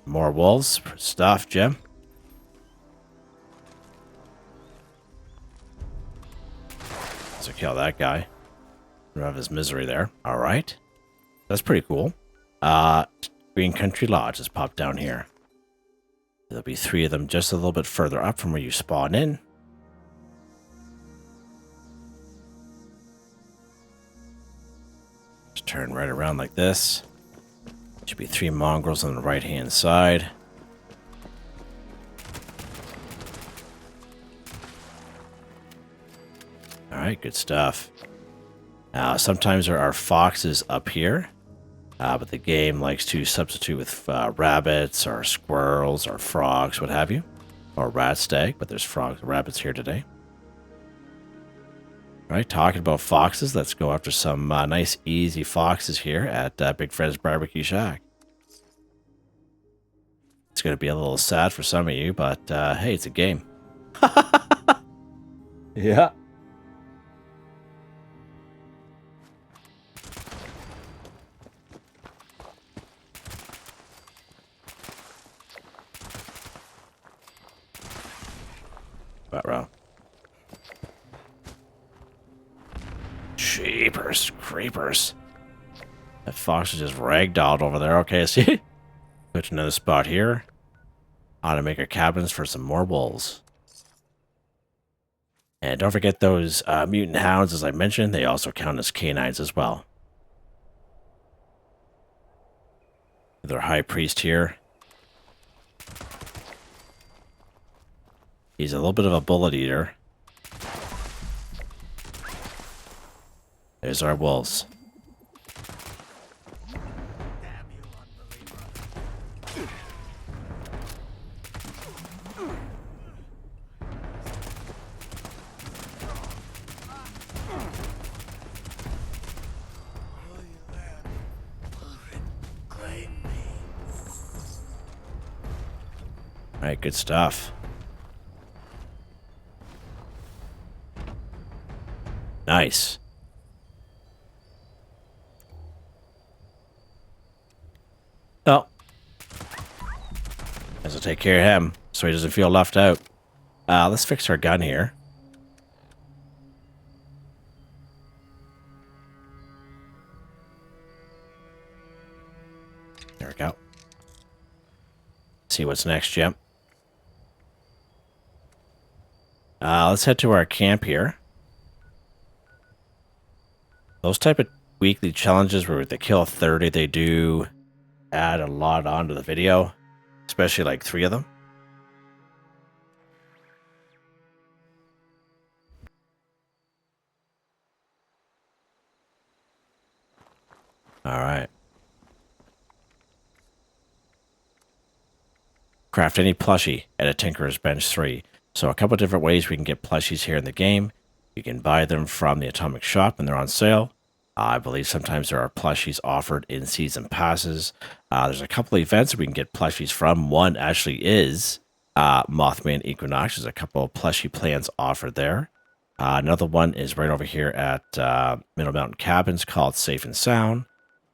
More wolves. Stuff, Jim. So kill that guy. Remove his misery there. Alright. That's pretty cool. Green Country Lodge has popped down here. There'll be 3 of them just a little bit further up from where you spawn in. Just turn right around like this. Should be 3 mongrels on the right hand side. Alright, good stuff. Sometimes there are foxes up here, but the game likes to substitute with rabbits or squirrels or frogs, what have you. Or rat stag, but there's frogs and rabbits here today. Alright, talking about foxes, let's go after some nice easy foxes here at Big Fred's Barbecue Shack. It's going to be a little sad for some of you, but hey, it's a game. Yeah. Row. Jeepers, creepers. That fox is just ragdolled over there. Okay, see? Go to another spot here. Ought to make our cabins for some more wolves. And don't forget those mutant hounds, as I mentioned, they also count as canines as well. Their high priest here. He's a little bit of a bullet eater. There's our wolves. Damn you, unbeliever. Will you then claim me? Alright, good stuff. Nice. Oh. Guess I'll take care of him so he doesn't feel left out. Let's fix our gun here. There we go. See what's next, Jim. Let's head to our camp here. Those type of weekly challenges where they kill 30, they do add a lot onto the video, especially like 3 of them. All right. Craft any plushie at a Tinkerer's Bench 3. So a couple different ways we can get plushies here in the game. You can buy them from the Atomic Shop when they're on sale. I believe sometimes there are plushies offered in season passes. There's a couple of events that we can get plushies from. One actually is Mothman Equinox. There's a couple of plushie plans offered there. Another one is right over here at Middle Mountain Cabins called Safe and Sound.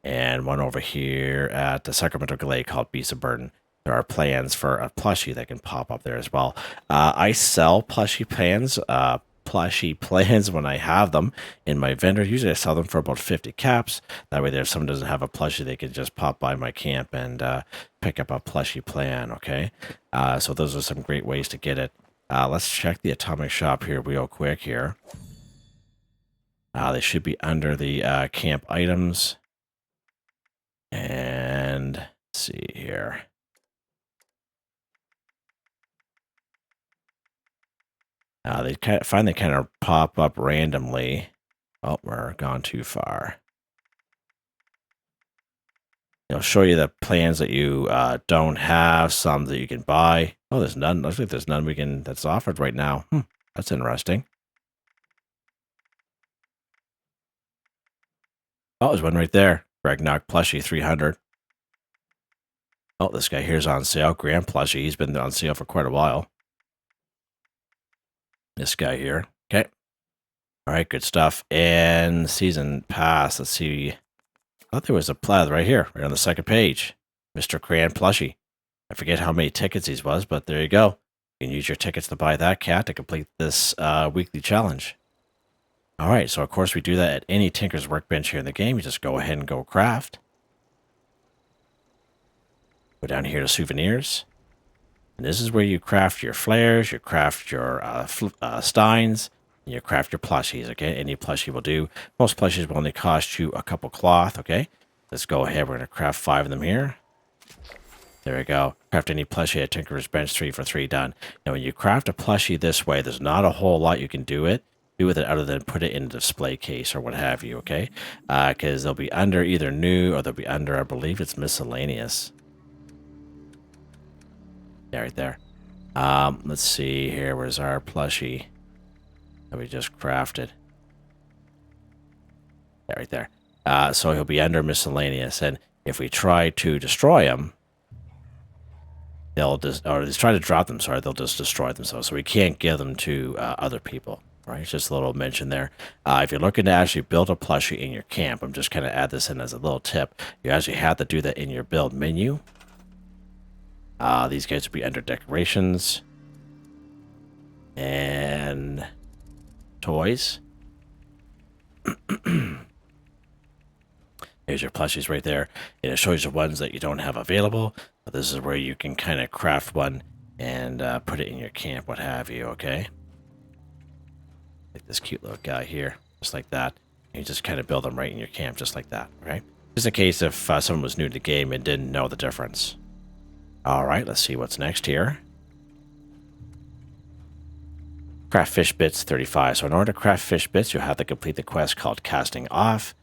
And one over here at the Sacramento Glade called Beast of Burden. There are plans for a plushie that can pop up there as well. I sell plushie plans when I have them in my vendor. Usually I sell them for about 50 caps. That way if someone doesn't have a plushie, they can just pop by my camp and pick up a plushie plan, okay? So those are some great ways to get it. Let's check the Atomic Shop here real quick here. They should be under the camp items. And let's see here. They kind of pop up randomly. Oh, we're gone too far. It'll show you the plans that you don't have, some that you can buy. Oh, there's none. Looks like there's none that's offered right now. That's interesting. Oh, there's one right there. Ragnarok plushie, 300. Oh, this guy here's on sale. Grand plushie. He's been on sale for quite a while. This guy here. Okay. All right, good stuff. And season pass. Let's see. I thought there was a plaid right here, right on the second page. Mr. Grand plushie. I forget how many tickets he was, but there you go. You can use your tickets to buy that cat to complete this weekly challenge. All right, so of course we do that at any Tinker's Workbench here in the game. You just go ahead and go craft. Go down here to souvenirs. And this is where you craft your flares, you craft your steins, and you craft your plushies, okay? Any plushie will do. Most plushies will only cost you a couple cloth, okay? Let's go ahead. We're going to craft 5 of them here. There we go. Craft any plushie at Tinkerer's Bench 3 for 3 done. Now, when you craft a plushie this way, there's not a whole lot you can do with it other than put it in a display case or what have you, okay? Because they'll be under either new or they'll be under, I believe it's miscellaneous. Yeah, right there. Let's see here. Where's our plushie that we just crafted? Yeah, right there. So he'll be under miscellaneous. And if we try to destroy him, they'll try to drop them. Sorry, they'll just destroy themselves. So we can't give them to other people. Right? It's just a little mention there. If you're looking to actually build a plushie in your camp, I'm just kind of add this in as a little tip. You actually have to do that in your build menu. These guys will be under decorations and toys. Here's your plushies right there. And it shows you ones that you don't have available. But this is where you can kind of craft one and put it in your camp, what have you, okay? Like this cute little guy here, just like that. And you just kind of build them right in your camp, just like that, right? Just in case if someone was new to the game and didn't know the difference. All right, let's see what's next here. Craft fish bits 35. So in order to craft fish bits, you'll have to complete the quest called Casting Off.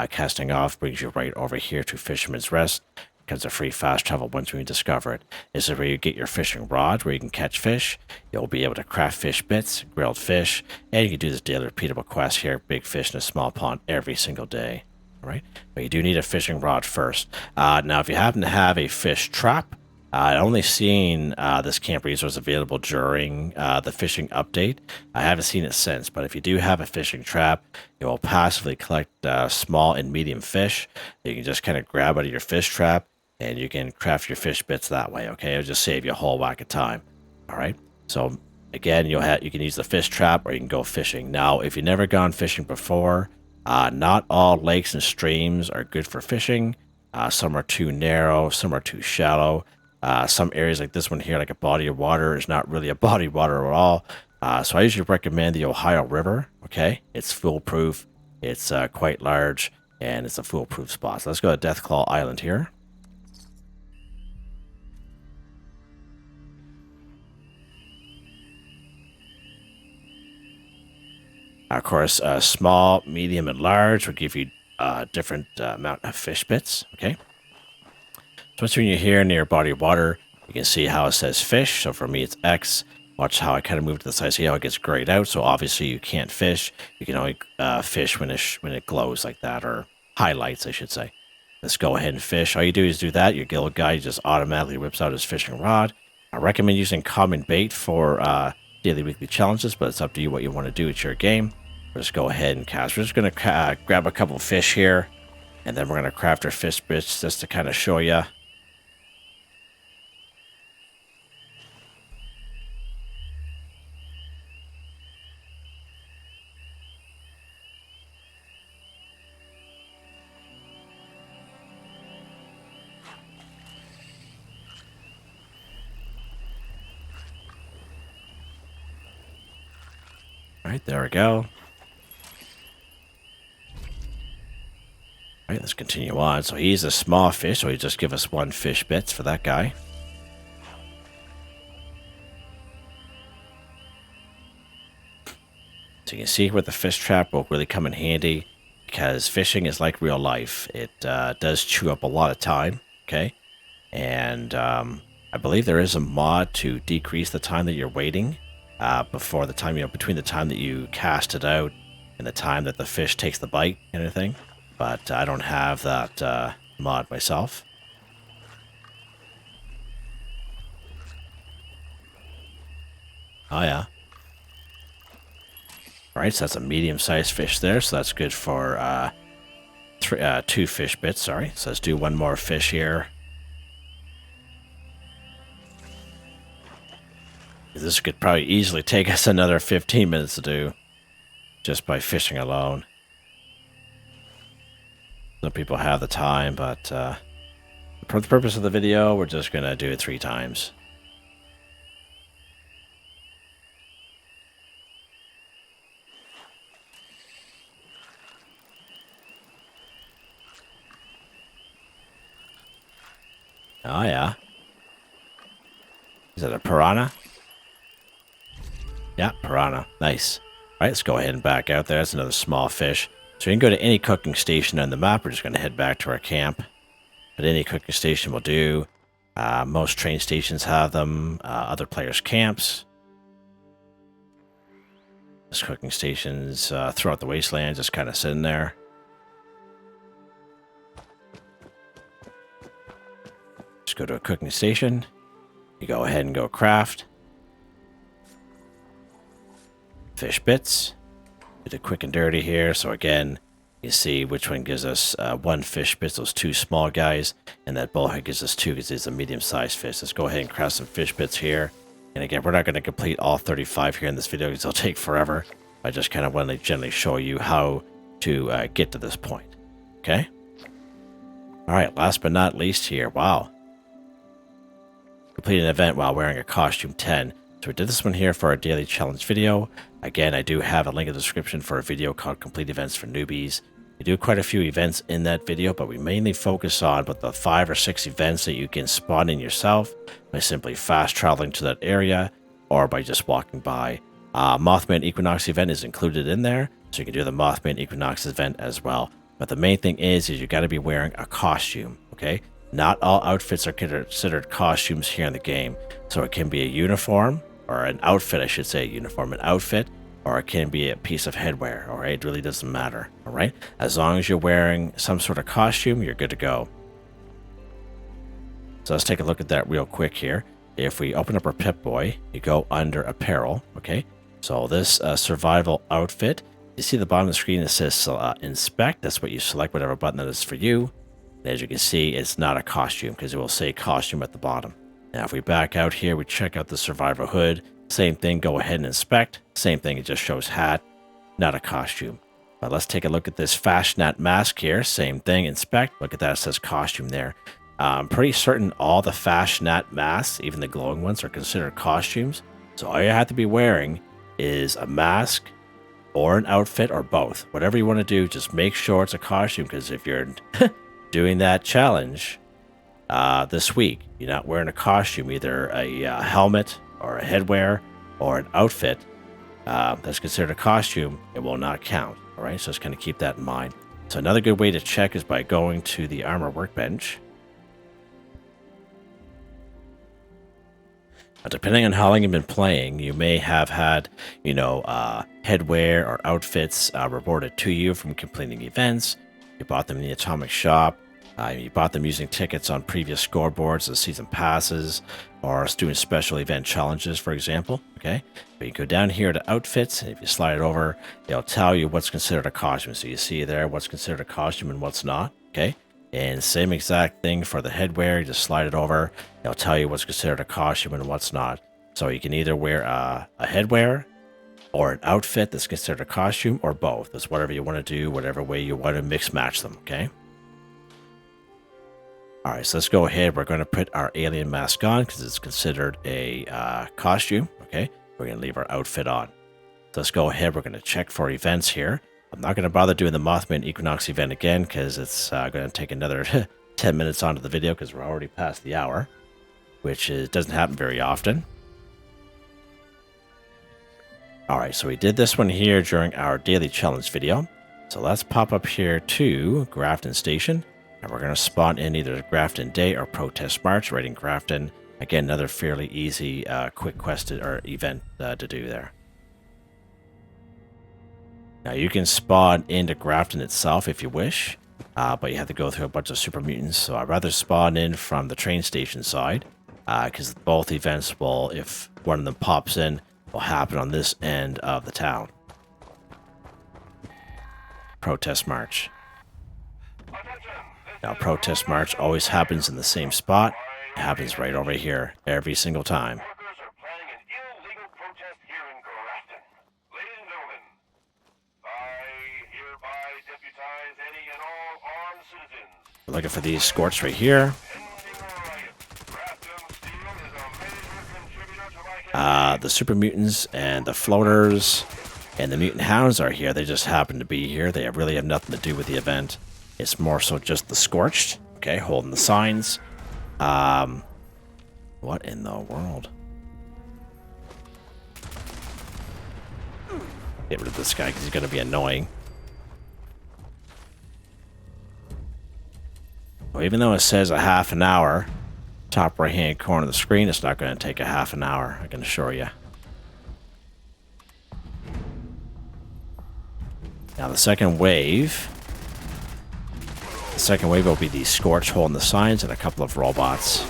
Casting Off brings you right over here to Fisherman's Rest. Becomes a free fast travel once you discover it. This is where you get your fishing rod, where you can catch fish. You'll be able to craft fish bits, grilled fish, and you can do this daily repeatable quest here, big fish in a small pond every single day. All right, but you do need a fishing rod first. Now, if you happen to have a fish trap, I only seen this camp resource available during the fishing update. I haven't seen it since, but if you do have a fishing trap, it will passively collect small and medium fish. You can just kind of grab out of your fish trap, and you can craft your fish bits that way. Okay, it'll just save you a whole whack of time. All right. So again, you can use the fish trap, or you can go fishing. Now, if you've never gone fishing before, not all lakes and streams are good for fishing. Some are too narrow, some are too shallow. Some areas like this one here, like a body of water, is not really a body of water at all. So I usually recommend the Ohio River. Okay, it's foolproof. It's quite large, and it's a foolproof spot. So let's go to Deathclaw Island here. Of course, small, medium, and large will give you different amount of fish bits. Okay. So once you're here near a body of water, you can see how it says fish. So for me, it's X. Watch how I kind of move to the side. See how it gets grayed out. So obviously you can't fish. You can only fish when it glows like that, or highlights, I should say. Let's go ahead and fish. All you do is do that. Your guild guy just automatically whips out his fishing rod. I recommend using common bait for daily, weekly challenges, but it's up to you what you want to do. It's your game. Just go ahead and cast. We're just going to grab a couple of fish here, and then we're going to craft our fish bits just to kind of show you. All right, there we go. All right, let's continue on. So he's a small fish, so he just give us 1 fish bits for that guy. So you can see where the fish trap will really come in handy, because fishing is like real life. It does chew up a lot of time, okay? And I believe there is a mod to decrease the time that you're waiting before the time, between the time that you cast it out and the time that the fish takes the bite and everything. But I don't have that mod myself. Oh, yeah. All right, so that's a medium-sized fish there, so that's good for 2 fish bits, sorry. So let's do 1 more fish here. This could probably easily take us another 15 minutes to do, just by fishing alone. Some people have the time, but for the purpose of the video, we're just going to do it 3 times. Oh, yeah. Is that a piranha? Yeah, piranha. Nice. All right, let's go ahead and back out there. That's another small fish. So you can go to any cooking station on the map. We're just going to head back to our camp. But any cooking station will do. Most train stations have them. Other players' camps. There's cooking stations throughout the wasteland, just kind of sitting there. Just go to a cooking station. You go ahead and go craft. Fish bits. Do the quick and dirty here. So again, you see which one gives us 1 fish bits, those 2 small guys, and that bullhead gives us 2 because it's a medium-sized fish. Let's go ahead and craft some fish bits here. And again, we're not going to complete all 35 here in this video because it'll take forever. I just kind of want to generally show you how to get to this point. Okay? All right, last but not least here. Wow. Complete an event while wearing a costume 10. So we did this one here for our daily challenge video. Again, I do have a link in the description for a video called Complete Events for Newbies. We do quite a few events in that video, but we mainly focus on about the 5 or 6 events that you can spawn in yourself by simply fast traveling to that area or by just walking by. Mothman Equinox event is included in there, so you can do the Mothman Equinox event as well. But the main thing is you got to be wearing a costume, okay? Not all outfits are considered costumes here in the game. So it can be a uniform, or an outfit, I should say, uniform, an outfit, or it can be a piece of headwear, all right? It really doesn't matter, all right? As long as you're wearing some sort of costume, you're good to go. So let's take a look at that real quick here. If we open up our Pip-Boy, you go under apparel, okay? So this survival outfit, you see the bottom of the screen, it says inspect. That's what you select, whatever button that is for you. And as you can see, it's not a costume because it will say costume at the bottom. Now, if we back out here, we check out the survivor hood. Same thing, go ahead and inspect. Same thing, it just shows hat, not a costume. But let's take a look at this fashionette mask here. Same thing, inspect. Look at that, it says costume there. I'm pretty certain all the fashionette masks, even the glowing ones, are considered costumes. So all you have to be wearing is a mask or an outfit or both. Whatever you want to do, just make sure it's a costume, because if you're doing that challenge this week, you're not wearing a costume, either a helmet or a headwear or an outfit that's considered a costume, it will not count. All right, so just kind of keep that in mind. So another good way to check is by going to the armor workbench. Depending on how long you've been playing, you may have had, headwear or outfits reported to you from completing events. You bought them in the Atomic Shop. You bought them using tickets on previous scoreboards as season passes or doing special event challenges, for example. Okay, but you go down here to outfits, and if you slide it over, it'll tell you what's considered a costume. So you see there what's considered a costume and what's not. Okay, and same exact thing for the headwear. You just slide it over, it'll tell you what's considered a costume and what's not. So you can either wear a headwear or an outfit that's considered a costume, or both. It's whatever you want to do, whatever way you want to mix match them. Okay. All right, so let's go ahead. We're going to put our alien mask on because it's considered a costume. Okay, we're going to leave our outfit on. So let's go ahead. We're going to check for events here. I'm not going to bother doing the Mothman Equinox event again because it's going to take another 10 minutes onto the video because we're already past the hour, which doesn't happen very often. All right, so we did this one here during our daily challenge video. So let's pop up here to Grafton Station. And we're going to spawn in either Grafton Day or Protest March, right in Grafton. Again, another fairly easy, quick quest or event to do there. Now, you can spawn into Grafton itself if you wish, but you have to go through a bunch of super mutants. So I'd rather spawn in from the train station side, because both events will, if one of them pops in, will happen on this end of the town. Protest March. Now, Protest March always happens in the same spot. It happens right over here every single time. Workers are planning an illegal protest here in Grafton. Ladies and gentlemen, I hereby deputize any and all armed citizens. We're looking for these Scorched right here. The super mutants and the floaters and the mutant hounds are here. They just happen to be here. They really have nothing to do with the event. It's more so just the Scorched, okay, holding the signs. What in the world? Get rid of this guy because he's going to be annoying. Well, even though it says a half an hour, top right-hand corner of the screen, it's not going to take a half an hour, I can assure you. Now, the second wave will be the Scorch holding the signs and a couple of robots.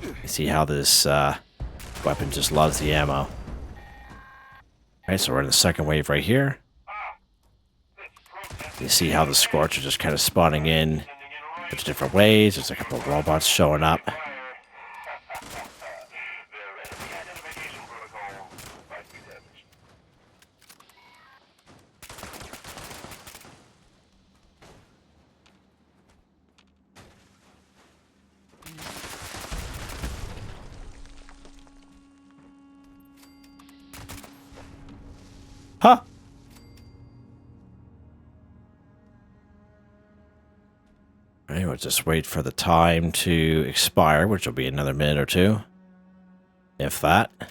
You see how this weapon just loves the ammo. Alright, so we're in the second wave right here. You see how the Scorch are just kind of spawning in with different ways. There's a couple of robots showing up. we'll just wait for the time to expire, which will be another minute or two. If that. I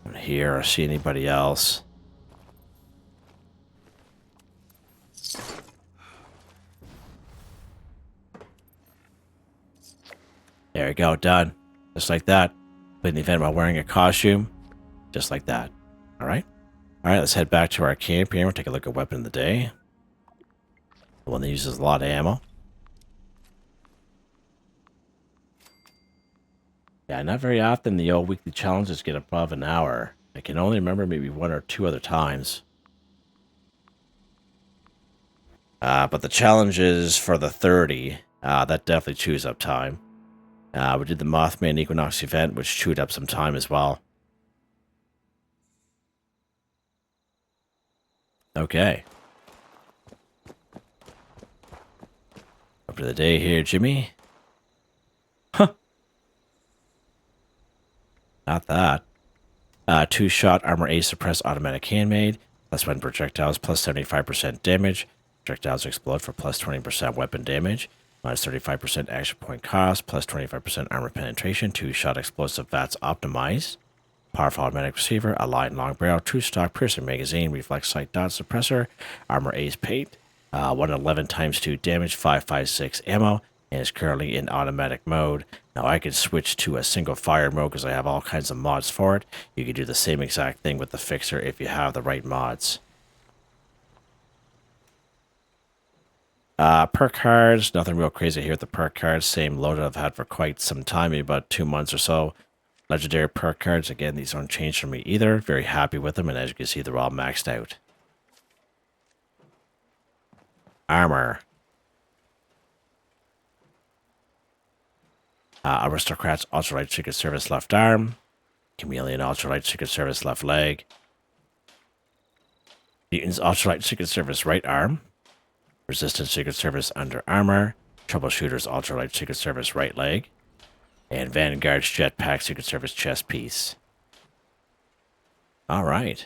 don't hear or see anybody else. There we go, done. Just like that. Playing the event while wearing a costume. Just like that. Alright. Alright, let's head back to our camp here. We'll take a look at weapon of the day. The one that uses a lot of ammo. Yeah, not very often the old weekly challenges get above an hour. I can only remember maybe 1 or 2 other times. But the challenges for the 30, that definitely chews up time. We did the Mothman Equinox event, which chewed up some time as well. Okay. Up to the day here, Jimmy. Huh. Not that. 2-shot armor A suppressed automatic handmade. Plus when projectiles plus 75% damage. Projectiles explode for plus 20% weapon damage. Minus 35% action point cost, plus 25% armor penetration, 2-shot explosive VATS optimized. Powerful automatic receiver, a light long barrel, true stock piercing magazine, reflex sight dot suppressor, armor ace paint, 111 times 2 damage, 556 ammo, and is currently in automatic mode. Now I can switch to a single fire mode because I have all kinds of mods for it. You can do the same exact thing with the fixer if you have the right mods. Perk cards, nothing real crazy here with the perk cards. Same load I've had for quite some time, maybe about 2 months or so. Legendary perk cards, again, these don't change for me either. Very happy with them, and as you can see, they're all maxed out. Armor. Aristocrats Ultralight Secret Service left arm. Chameleon Ultralight Secret Service left leg. Mutants Ultralight Secret Service right arm. Resistance Secret Service under armor, Troubleshooters Ultralight Secret Service right leg, and Vanguard's Jetpack Secret Service chest piece. Alright.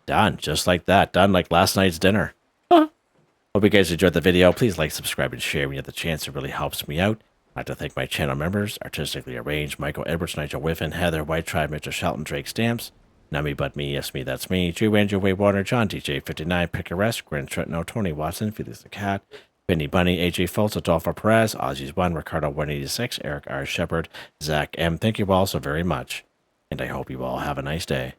Done, just like that. Done like last night's dinner. Hope you guys enjoyed the video. Please like, subscribe, and share when you have the chance. It really helps me out. I'd like to thank my channel members, Artistically Arranged, Michael Edwards, Nigel Wiffen, Heather, Whitetribe, Mitchell Shelton, Drake Stamps, NotMeButMeYesMeThatsMe, Drew, Andrew, Water, John, DJ59, Picaress, Grin Trentno, Tony Watson, Felix the Cat, Benny Bunny, AJ Fultz, Adolfo Perez, Ozzy's1, Ricardo 186, Eric R. Shepard, Zach M. Thank you all so very much, and I hope you all have a nice day.